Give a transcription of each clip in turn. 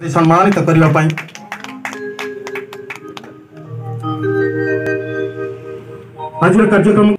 सम्मानित करने आज कार्यक्रम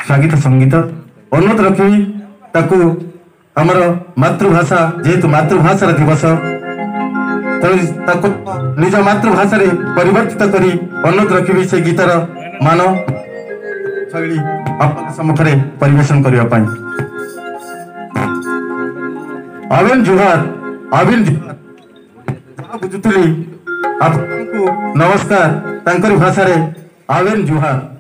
संगीत संगीत अनुरोध रखी ताकू आमर मातृभाषा जेहेतु मातृभाषा दिवस तो निज मातृभाषा रे परिवर्तित करी अनुरोध रखी से गीतर मान शैली आप सम्मुख परिवेशन करने आविन जुहार आविन बुझुली आपको नमस्कार तांकरी भाषा रे आविन जुहार।